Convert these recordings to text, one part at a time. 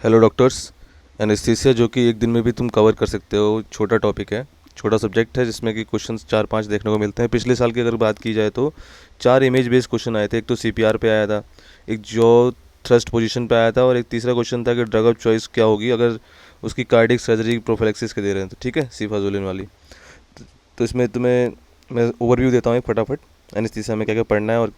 Hello doctors. Anaesthesia जो कि एक दिन में भी तुम कवर कर सकते हो, छोटा टॉपिक है, छोटा सब्जेक्ट है जिसमें कि क्वेश्चंस 4-5 देखने को मिलते हैं। पिछले साल की अगर बात की जाए तो 4 इमेज बेस्ड क्वेश्चन आए थे। एक तो सीपीआर पे आया था, एक जो थ्रस्ट पोजीशन पे आया था, और एक तीसरा क्वेश्चन था कि ड्रग ऑफ चॉइस क्या होगी अगर उसकी कार्डियक सर्जरी प्रोफिलैक्सिस के दे रहे हैं तो, ठीक है, सीफाजोलिन वाली। तो इसमें तुम्हें मैं ओवरव्यू देता हूँ एक फटाफट, एनेस्थीसिया में क्या क्या पढ़ना है और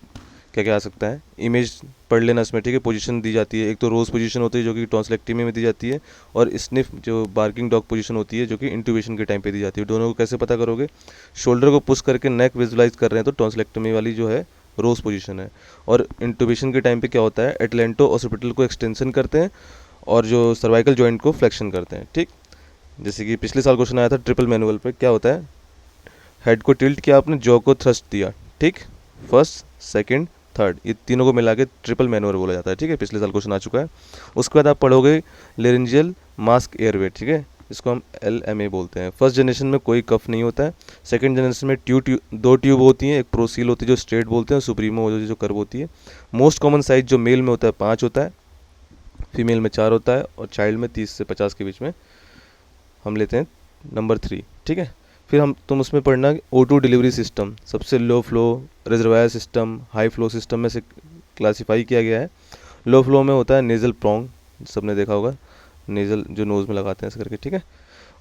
क्या क्या आ सकता है। इमेज पढ़ लेना इसमें, ठीक है। पोजीशन दी जाती है, एक तो रोज पोजीशन होती है जो कि टॉन्सिलेक्टमी में दी जाती है, और स्निफ जो बार्किंग डॉग पोजीशन होती है जो कि इंट्यूबेशन के टाइम पे दी जाती है। दोनों को कैसे पता करोगे? शोल्डर को पुश करके नेक विजुलाइज कर रहे हैं तो टॉन्सिलेक्टमी वाली जो है रोज पोजीशन है, और इंट्यूबेशन के टाइम पे क्या होता है, एटलेंटो ऑसिपिटल को एक्सटेंशन करते हैं और जो सर्वाइकल जॉइंट को फ्लेक्शन करते हैं, ठीक। जैसे कि पिछले साल क्वेश्चन आया था ट्रिपल मैनुअल पे, क्या होता है, हेड को टिल्ट किया आपने, जॉ को थ्रस्ट दिया, ठीक। फर्स्ट, सेकंड, थर्ड, ये तीनों को मिला के ट्रिपल मैनुअर बोला जाता है, ठीक है। पिछले साल क्वेश्चन आ चुका है। उसके बाद आप पढ़ोगे लेरेंजियल मास्क एयरवे, ठीक है, इसको हम LMA बोलते हैं। फर्स्ट जनरेशन में कोई कफ नहीं होता है। सेकंड जनरेशन में दो ट्यूब होती हैं, एक प्रोसील होती है जो स्ट्रेट बोलते हैं, और सुप्रीमो जो कर्व होती है। मोस्ट कॉमन साइज जो मेल में होता है 5 होता है, फीमेल में 4 होता है, और चाइल्ड में 30 से 50 के बीच में हम लेते हैं नंबर 3, ठीक है। फिर तुम उसमें पढ़ना O2 डिलीवरी सिस्टम, सबसे low flow reservoir system high flow system में से क्लासिफाई किया गया है। लो फ्लो में होता है नेजल प्रोंग, सबने देखा होगा, नेजल जो नोज़ में लगाते हैं ऐसे करके, ठीक है।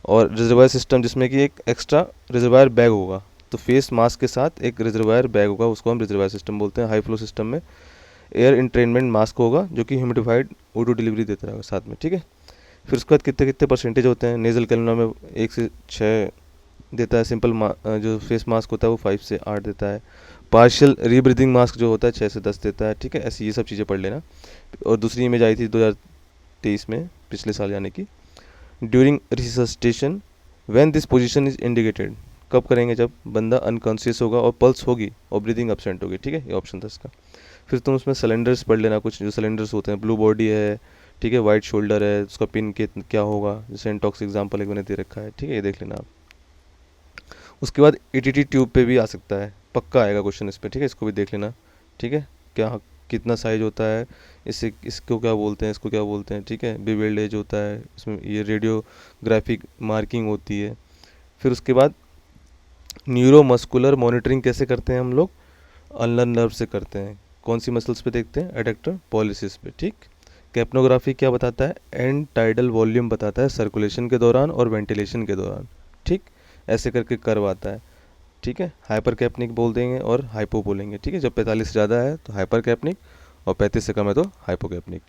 और रिजर्वायर सिस्टम जिसमें कि एक एक्स्ट्रा रिजर्वायर बैग होगा, तो फेस मास्क के साथ एक रिजर्वायर बैग होगा, उसको हम रिजर्वायर सिस्टम बोलते हैं। हाई फ्लो सिस्टम में एयर इंट्रेनमेंट मास्क होगा जो कि ह्यूमिडिफाइड O2 डिलीवरी देता रहेगा साथ में, ठीक है। फिर उसके बाद कितने कितने परसेंटेज होते हैं। नेजल कैलुला में 1 से 6 देता है, सिंपल जो फेस मास्क होता है वो 5 से 8 देता है। पार्शियल रीब्रीदिंग मास्क जो होता है 6 से 10 देता है, ठीक है। ऐसी ये सब चीज़ें पढ़ लेना। और दूसरी इमेज आई थी 2023 में, पिछले साल यानी कि during recession when this position is indicated, कब करेंगे, जब बंदा अनकॉन्शियस होगा और पल्स होगी और ब्रीदिंग एब्सेंट होगी, ठीक है, ये ऑप्शन था इसका। फिर तुम उसमें सिलेंडर्स पढ़ लेना, कुछ जो सिलेंडर्स होते हैं, ब्लू बॉडी है, ठीक है, वाइट शोल्डर है, उसका पिन के क्या होगा, जैसे एंटॉक्स एग्जाम्पल एक मैंने दे रखा है, ठीक है, ये देख लेना आप। उसके बाद ETT ट्यूब पे भी आ सकता है, पक्का आएगा क्वेश्चन इस पे, ठीक है, इसको भी देख लेना, ठीक है। क्या कितना साइज होता है, इससे इसको क्या बोलते हैं, इसको क्या बोलते हैं, ठीक है। बिवेल्ड एज होता है, इसमें ये रेडियोग्राफिक मार्किंग होती है। फिर उसके बाद न्यूरोमस्कुलर मॉनिटरिंग कैसे करते हैं हम लोग, अल्नर नर्व से करते हैं। कौन सी मसल्स पे देखते हैं, एडेक्टर पॉलिसिस पे, ठीक। कैप्नोग्राफी क्या बताता है, एंड टाइडल वॉल्यूम बताता है सर्कुलेशन के दौरान और वेंटिलेशन के दौरान, ठीक। ऐसे करके कर्व आता है, ठीक है। हाइपर कैप्निक बोल देंगे और हाइपो बोलेंगे, ठीक है। जब 45 से ज़्यादा है तो हाइपर कैप्निक, और 35 से कम है तो हाइपो कैप्निक।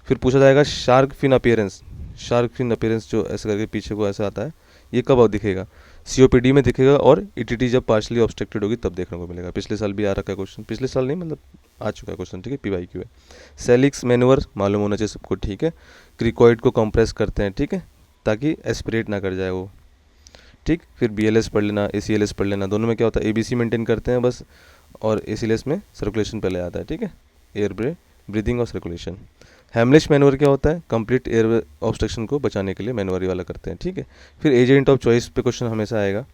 फिर पूछा जाएगा shark fin appearance, shark fin appearance जो ऐसे करके पीछे को ऐसा आता है, ये कब दिखेगा, COPD में दिखेगा, और ETT जब पार्शली ऑब्स्ट्रक्टेड होगी तब देखने को मिलेगा। पिछले साल भी आ रखा है क्वेश्चन, पिछले साल नहीं मतलब आ चुका है क्वेश्चन, ठीक है, PYQ है। सेलिक्स मैनुअर मालूम होना चाहिए सबको, ठीक है। क्रिकॉइड को कंप्रेस करते हैं, ठीक है, ताकि एस्पिरेट ना कर जाए वो, ठीक। फिर BLS पढ़ लेना, ACLS पढ़ लेना। दोनों में क्या होता है, ABC मेंटेन करते हैं बस, और ACLS में सर्कुलेशन पहले आता है, ठीक है, एयर ब्रीदिंग और सर्कुलेशन। हेमलिश मैनुअर क्या होता है, कंप्लीट एयर ऑब्स्ट्रक्शन को बचाने के लिए मैनुअर वाला करते हैं, ठीक है। फिर एजेंट ऑफ चॉइस पे क्वेश्चन हमेशा आएगा।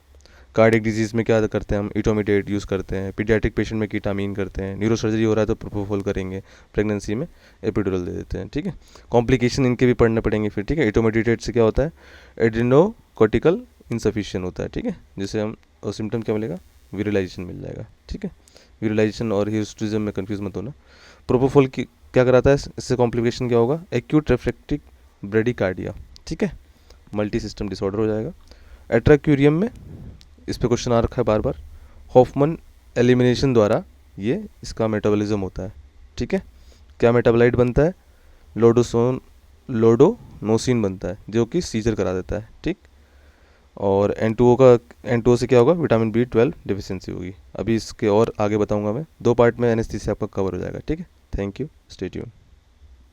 कार्डियक डिजीज़ में क्या करते हैं हम, इटोमिडेट यूज़ करते हैं। पीडियाट्रिक पेशेंट में कीटामीन करते हैं। न्यूरो सर्जरी हो रहा है तो प्रोपोफॉल करेंगे। प्रेगनेंसी में एपिडुरल दे देते हैं, ठीक है। कॉम्प्लिकेशन इनके भी पढ़ने पड़ेंगे फिर, ठीक है। इटोमिडेटेड से क्या होता है, एड्रिनोकोर्टिकल इनसफिशिएंट होता है, ठीक है, जिसे हम, और सिम्टम क्या मिलेगा, विरलाइजेशन मिल जाएगा, ठीक है। विरलाइजेशन और हिस्ट्रिज्म में कंफ्यूज मत होना। प्रोपोफॉल की क्या कराता है, इससे कॉम्प्लिकेशन क्या होगा, एक्यूट रेफ्लेक्टिक ब्रेडिकार्डिया, ठीक है, मल्टी सिस्टम डिसऑर्डर हो जाएगा। एट्राक्यूरियम में इस पे क्वेश्चन आ रखा है बार बार, हॉफमन एलिमिनेशन द्वारा ये इसका मेटाबॉलिज्म होता है, ठीक है। क्या मेटाबोलाइट बनता है, लोडोनोसिन बनता है जो कि सीजर करा देता है, ठीक। और N2O से क्या होगा, विटामिन B12 डिफिशियंसी होगी। अभी इसके और आगे बताऊंगा मैं, 2 पार्ट में एनेस्थीसिया आपका कवर हो जाएगा, ठीक है। Thank you, stay tune.